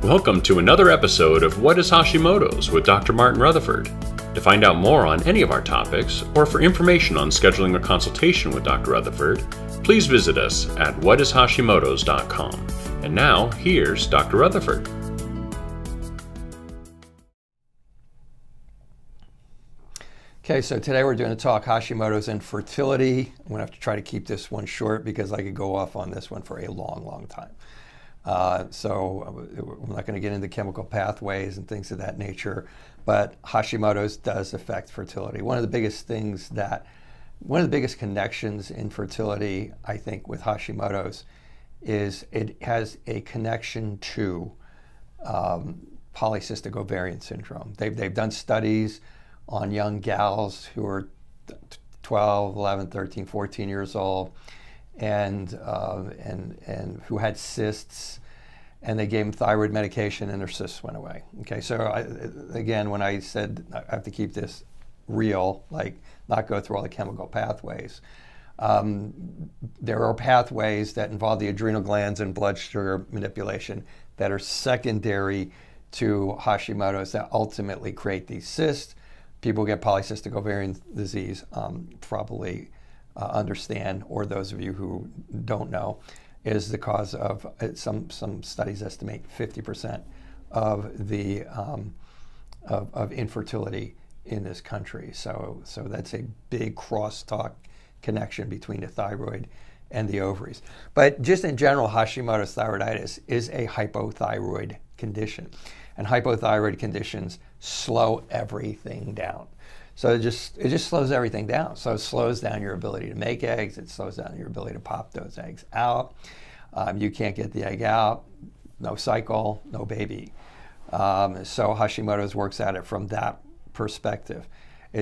Welcome to another episode of What is Hashimoto's with Dr. Martin Rutherford. To find out more on any of our topics, or for information on scheduling a consultation with Dr. Rutherford, please visit us at whatishashimotos.com. And now, here's Dr. Rutherford. Okay, so today we're doing a talk, Hashimoto's and fertility. I'm going to have to try to keep this one short because I could go off on this one for a long, long time. So I'm not going to get into chemical pathways and things of that nature, but Hashimoto's does affect fertility. One of the biggest connections in fertility, I think, with Hashimoto's is it has a connection to polycystic ovarian syndrome. They've done studies on young gals who are 12, 11, 13, 14 years old, and who had cysts, and they gave them thyroid medication and their cysts went away. Okay, so again, when I said I have to keep this real, like not go through all the chemical pathways, there are pathways that involve the adrenal glands and blood sugar manipulation that are secondary to Hashimoto's that ultimately create these cysts. People who get polycystic ovarian disease probably understand, or those of you who don't know, is the cause of some studies estimate 50% of the of infertility in this country. So that's a big crosstalk connection between the thyroid and the ovaries. But just in general, Hashimoto's thyroiditis is a hypothyroid condition, and hypothyroid conditions slow everything down. So it just slows everything down. So it slows down your ability to make eggs. It slows down your ability to pop those eggs out. You can't get the egg out. No cycle, no baby. So Hashimoto's works at it from that perspective. I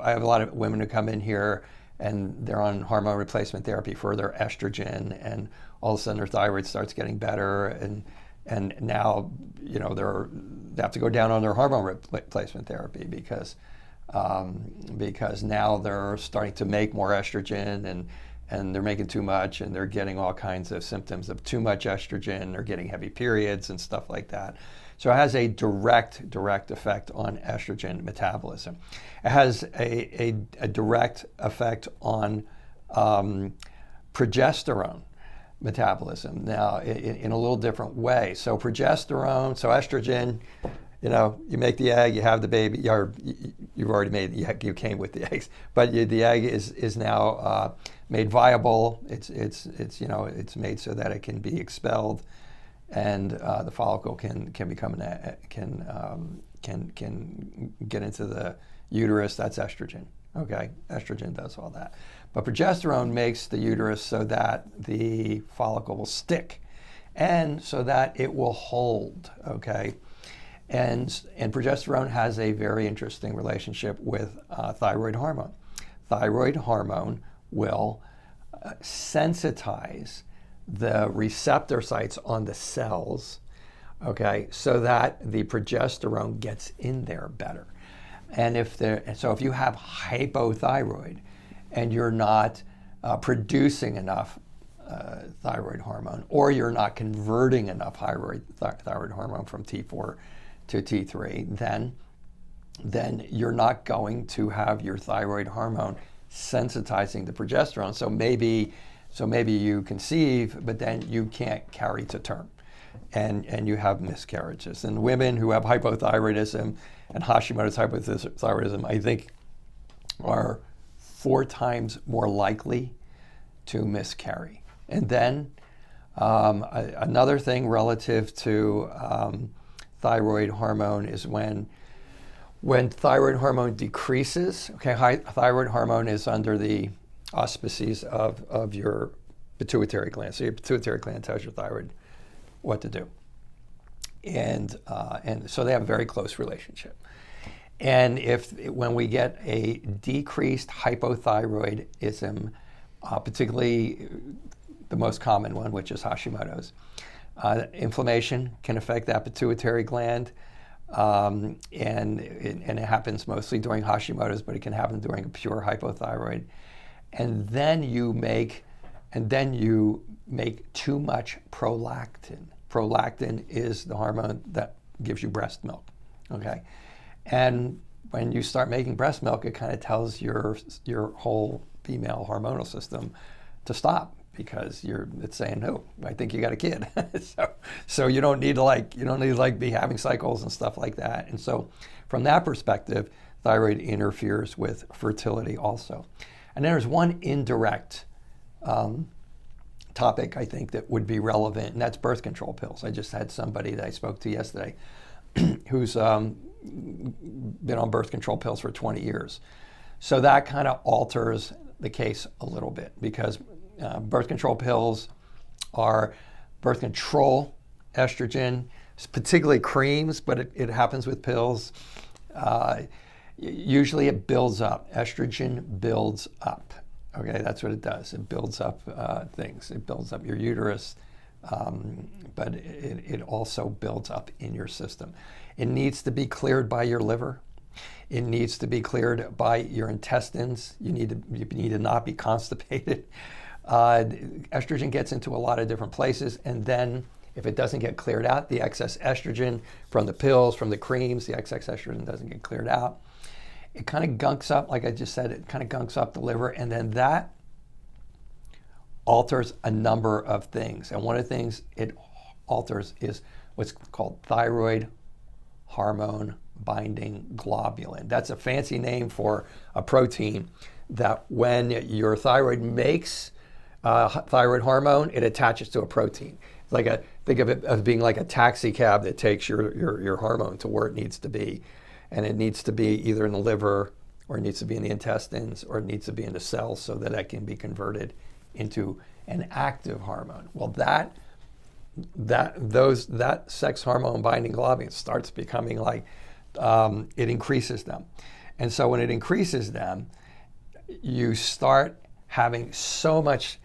have a lot of women who come in here and they're on hormone replacement therapy for their estrogen, and all of a sudden their thyroid starts getting better, and now they have to go down on their hormone replacement therapy because now they're starting to make more estrogen, and they're making too much, and they're getting all kinds of symptoms of too much estrogen. They're getting heavy periods and stuff like that. So it has a direct effect on estrogen metabolism. It has a direct effect on progesterone metabolism, now in a little different way. So progesterone, so estrogen, you make the egg, you have the baby, or you've already made the egg, you came with the eggs, but the egg is now made viable. It's made so that it can be expelled, and the follicle can become can get into the uterus. That's estrogen. Okay, estrogen does all that. But progesterone makes the uterus so that the follicle will stick and so that it will hold, okay? And progesterone has a very interesting relationship with thyroid hormone. Thyroid hormone will sensitize the receptor sites on the cells, okay, so that the progesterone gets in there better. And if you have hypothyroid and you're not producing enough thyroid hormone, or you're not converting enough thyroid hormone from T4 to T3, then you're not going to have your thyroid hormone sensitizing the progesterone. So maybe you conceive, but then you can't carry to term, and you have miscarriages. And women who have hypothyroidism and Hashimoto's hypothyroidism, I think, are 4 times more likely to miscarry. And then another thing relative to thyroid hormone is when thyroid hormone decreases. Okay, thyroid hormone is under the auspices of your pituitary gland. So your pituitary gland tells your thyroid what to do. And so they have a very close relationship. And when we get a decreased hypothyroidism, particularly the most common one, which is Hashimoto's, inflammation can affect that pituitary gland, and it happens mostly during Hashimoto's, but it can happen during a pure hypothyroid. And then you make and then you make too much prolactin. Prolactin is the hormone that gives you breast milk, okay? And when you start making breast milk, it kind of tells your whole female hormonal system to stop, because it's saying, no, I think you got a kid. so you don't need to be having cycles and stuff like that. And so from that perspective, thyroid interferes with fertility also. And there's one indirect topic I think that would be relevant, and that's birth control pills. I just had somebody that I spoke to yesterday who's been on birth control pills for 20 years. So that kind of alters the case a little bit, because birth control pills are birth control estrogen, particularly creams, but it happens with pills. Usually it builds up. Estrogen builds up. Okay, that's what it does. It builds up things. It builds up your uterus, but it also builds up in your system. It needs to be cleared by your liver. It needs to be cleared by your intestines. You need to not be constipated. Estrogen gets into a lot of different places, and then if it doesn't get cleared out, the excess estrogen from the pills, from the creams, the excess estrogen doesn't get cleared out. It kind of gunks up, like I just said, it kind of gunks up the liver, and then that alters a number of things. And one of the things it alters is what's called thyroid hormone binding globulin. That's a fancy name for a protein that when your thyroid makes thyroid hormone, it attaches to a protein. It's think of it as being like a taxi cab that takes your hormone to where it needs to be. And it needs to be either in the liver, or it needs to be in the intestines, or it needs to be in the cells so that it can be converted into an active hormone. Well, that sex hormone binding globulin starts becoming like, it increases them. And so when it increases them, you start having so much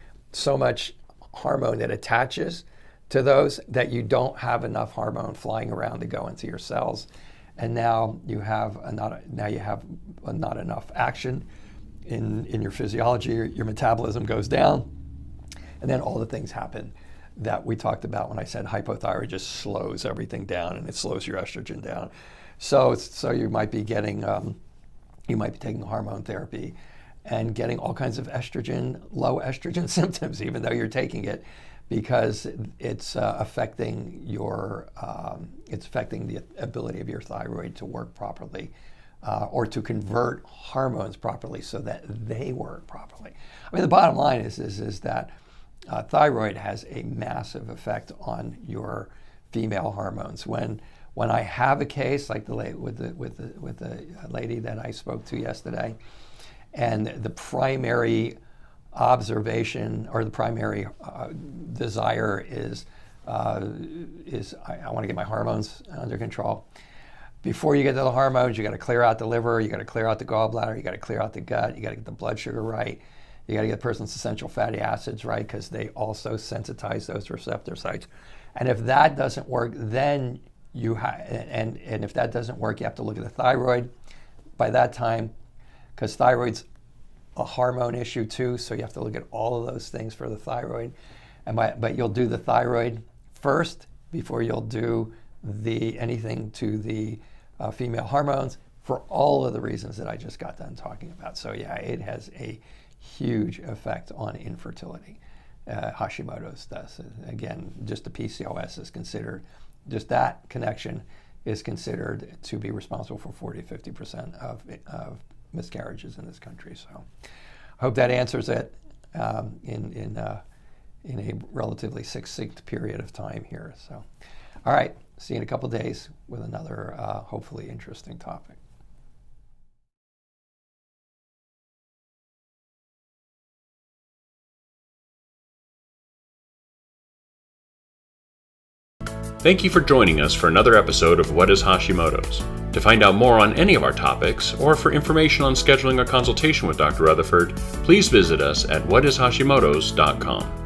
hormone that attaches to those that you don't have enough hormone flying around to go into your cells. And now you have not enough action in your physiology. Your metabolism goes down, and then all the things happen that we talked about when I said hypothyroid just slows everything down, and it slows your estrogen down. So you might be getting taking hormone therapy and getting all kinds of low estrogen symptoms, even though you're taking it, because it's affecting the ability of your thyroid to work properly, or to convert hormones properly so that they work properly. I mean, the bottom line is that thyroid has a massive effect on your female hormones. When I have a case like with the lady that I spoke to yesterday, and the primary observation or the primary desire is I want to get my hormones under control. Before you get to the hormones, you got to clear out the liver, you got to clear out the gallbladder, you got to clear out the gut, you got to get the blood sugar right, you got to get the person's essential fatty acids right, because they also sensitize those receptor sites. And if that doesn't work, then and if that doesn't work, you have to look at the thyroid by that time, because thyroid's a hormone issue too, so you have to look at all of those things for the thyroid. But you'll do the thyroid first before you'll do anything to the female hormones, for all of the reasons that I just got done talking about. So yeah, it has a huge effect on infertility. Hashimoto's does. Again, just the PCOS is considered, just that connection is considered to be responsible for 40 to 50% of miscarriages in this country. So I hope that answers it in a relatively succinct period of time here. So, all right, see you in a couple days with another hopefully interesting topic. Thank you for joining us for another episode of What is Hashimoto's? To find out more on any of our topics, or for information on scheduling a consultation with Dr. Rutherford, please visit us at whatishashimotos.com.